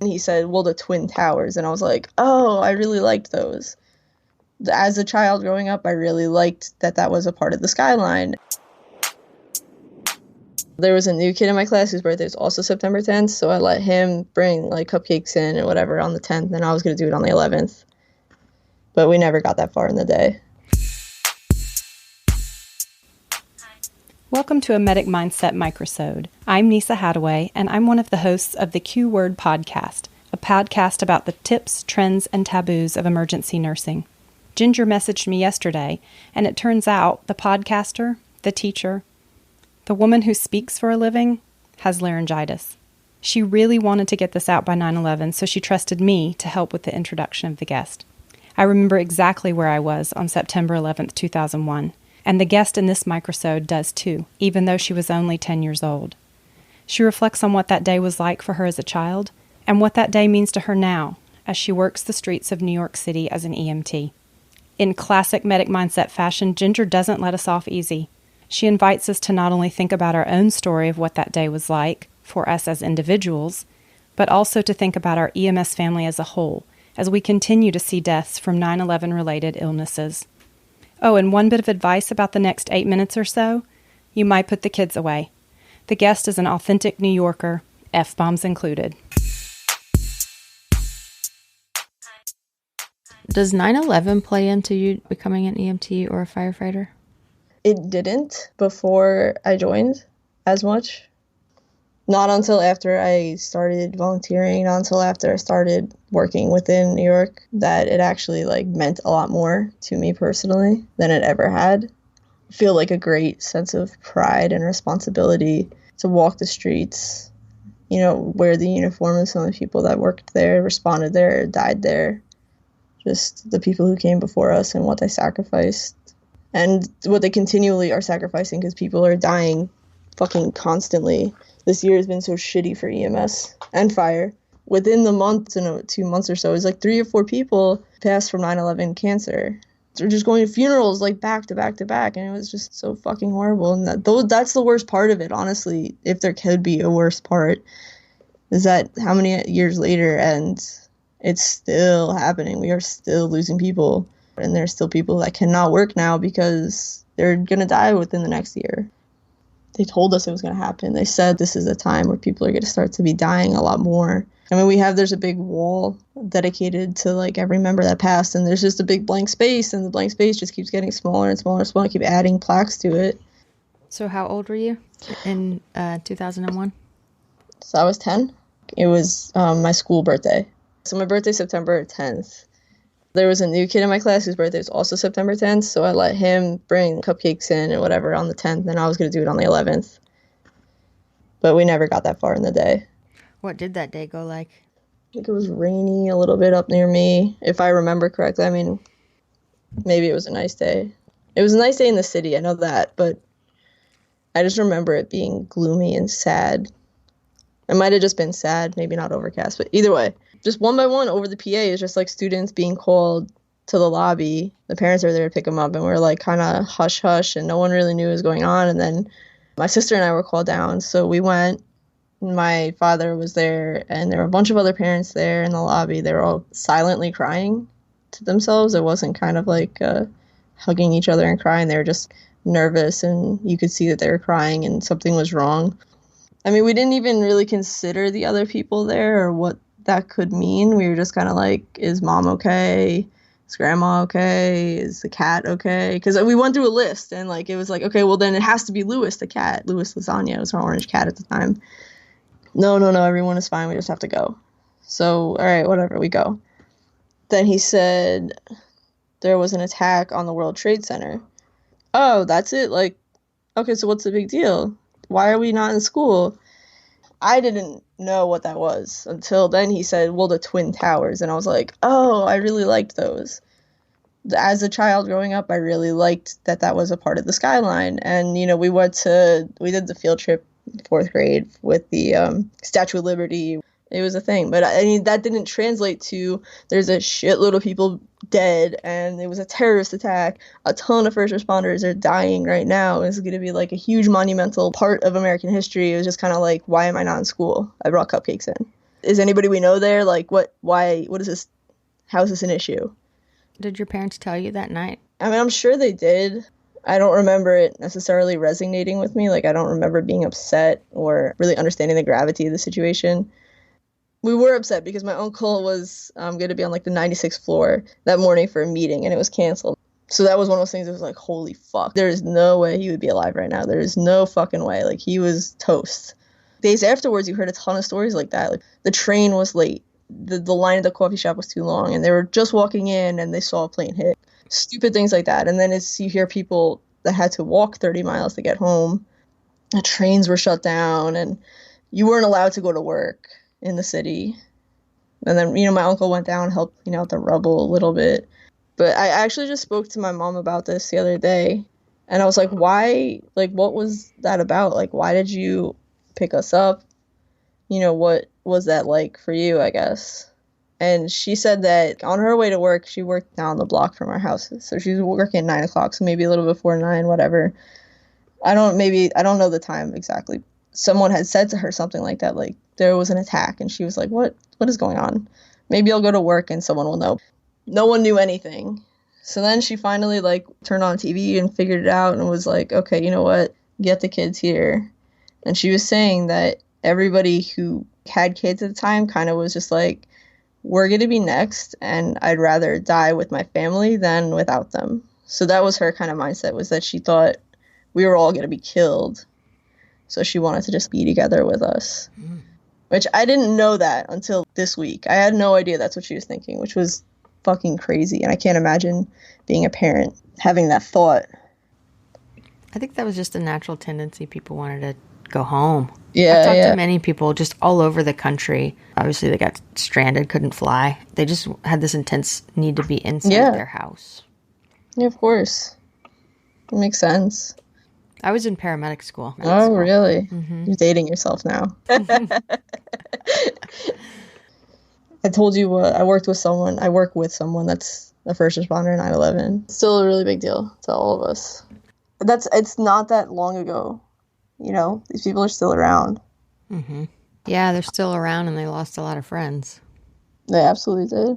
And he said, well, the Twin Towers. And I was like, oh, I really liked those. As a child growing up, I really liked that was a part of the Skyline. There was a new kid in my class whose birthday was also September 10th, so I let him bring like cupcakes in or whatever on the 10th, and I was going to do it on the 11th. But we never got that far in the day. Welcome to a Medic Mindset microsode. I'm Nisa Hadaway, and I'm one of the hosts of the Q Word podcast, a podcast about the tips, trends, and taboos of emergency nursing. Ginger messaged me yesterday, and it turns out the podcaster, the teacher, the woman who speaks for a living has laryngitis. She really wanted to get this out by 9/11, so she trusted me to help with the introduction of the guest. I remember exactly where I was on September 11th, 2001, and the guest in this microsode does too, even though she was only 10 years old. She reflects on what that day was like for her as a child, and what that day means to her now, as she works the streets of New York City as an EMT. In classic Medic Mindset fashion, Ginger doesn't let us off easy. She invites us to not only think about our own story of what that day was like for us as individuals, but also to think about our EMS family as a whole, as we continue to see deaths from 9/11 related illnesses. Oh, and one bit of advice about the next 8 minutes or so, you might put the kids away. The guest is an authentic New Yorker, F-bombs included. Does 9/11 play into you becoming an EMT or a firefighter? It didn't before I joined as much. Not until after I started volunteering, not until after I started working within New York, that it actually meant a lot more to me personally than it ever had. I feel like a great sense of pride and responsibility to walk the streets, wear the uniform of some of the people that worked there, responded there, died there. Just the people who came before us and what they sacrificed. And what they continually are sacrificing, because people are dying fucking constantly. This year has been so shitty for EMS and fire. Within the month, 2 months or so, it's 3 or 4 people passed from 9/11 cancer. They're just going to funerals back to back to back, and it was just so fucking horrible. And that's the worst part of it, honestly. If there could be a worse part, is that how many years later, and it's still happening. We are still losing people. And there's still people that cannot work now because they're going to die within the next year. They told us it was going to happen. They said this is a time where people are going to start to be dying a lot more. I mean, there's a big wall dedicated to every member that passed, and there's just a big blank space, and the blank space just keeps getting smaller and smaller and smaller. I keep adding plaques to it. So how old were you in 2001? So I was 10. It was my school birthday. So my birthday, September 10th. There was a new kid in my class whose birthday was also September 10th, so I let him bring cupcakes in or whatever on the 10th, and I was going to do it on the 11th. But we never got that far in the day. What did that day go like? I think it was rainy a little bit up near me, if I remember correctly. I mean, maybe it was a nice day. It was a nice day in the city, I know that, but I just remember it being gloomy and sad. It might have just been sad, maybe not overcast, but either way. Just one by one over the PA is just students being called to the lobby. The parents are there to pick them up, and we're kind of hush hush, and no one really knew what was going on. And then my sister and I were called down, so we went. My father was there, and there were a bunch of other parents there in the lobby. They were all silently crying to themselves. It wasn't kind of hugging each other and crying. They were just nervous, and you could see that they were crying and something was wrong. I mean, we didn't even really consider the other people there or what that could mean. We were just kind of is mom okay? Is grandma okay? Is the cat okay? Because we went through a list, and it was okay, well then it has to be Louis the cat. Louis Lasagna was our orange cat at the time. No, everyone is fine. We just have to go. So, all right, whatever, we go. Then he said there was an attack on the World Trade Center. Oh, that's it? Okay, so what's the big deal? Why are we not in school? I didn't know what that was until then he said, well, the Twin Towers. And I was like, oh, I really liked those. As a child growing up, I really liked that was a part of the Skyline. And, we did the field trip in 4th grade with the Statue of Liberty. It was a thing. But I mean, that didn't translate to there's a shitload of people dead and it was a terrorist attack. A ton of first responders are dying right now. It's going to be a huge monumental part of American history. It was just kind of why am I not in school? I brought cupcakes in. is anybody we know there? Like, what is this? How is this an issue? Did your parents tell you that night? I mean, I'm sure they did. I don't remember it necessarily resonating with me. Like, I don't remember being upset or really understanding the gravity of the situation. We were upset because my uncle was going to be on like the 96th floor that morning for a meeting, and it was canceled. So that was one of those things that was like, holy fuck. There is no way he would be alive right now. There is no fucking way. Like, he was toast. Days afterwards, you heard a ton of stories like that. Like, the train was late. The line at the coffee shop was too long, and they were just walking in and they saw a plane hit. Stupid things like that. And then you hear people that had to walk 30 miles to get home. The trains were shut down, and you weren't allowed to go to work in the city. And then, my uncle went down and helped, out the rubble a little bit. But I actually just spoke to my mom about this the other day, and I was like, why, like, what was that about? Like, why did you pick us up? What was that like for you, I guess? And she said that on her way to work, she worked down the block from our house. So she was working at 9 o'clock, so maybe a little before 9, whatever. I don't know the time exactly. Someone had said to her something like that, like there was an attack, and she was like, what is going on? Maybe I'll go to work and someone will know. No one knew anything. So then she finally like turned on TV and figured it out and was like, okay, you know what? Get the kids here. And she was saying that everybody who had kids at the time kind of was just like, we're going to be next, and I'd rather die with my family than without them. So that was her kind of mindset, was that she thought we were all going to be killed. So she wanted to just be together with us, which I didn't know that until this week. I had no idea that's what she was thinking, which was fucking crazy. And I can't imagine being a parent having that thought. I think that was just a natural tendency. People wanted to go home. Yeah, I've talked to many people just all over the country. Obviously, they got stranded, couldn't fly. They just had this intense need to be inside their house. Yeah, of course. It makes sense. I was in paramedic school. Oh, really? Mm-hmm. You're dating yourself now. I told you I work with someone that's a first responder in 9/11. Still a really big deal to all of us. It's not that long ago. These people are still around. Mm-hmm. Yeah, they're still around, and they lost a lot of friends. They absolutely did.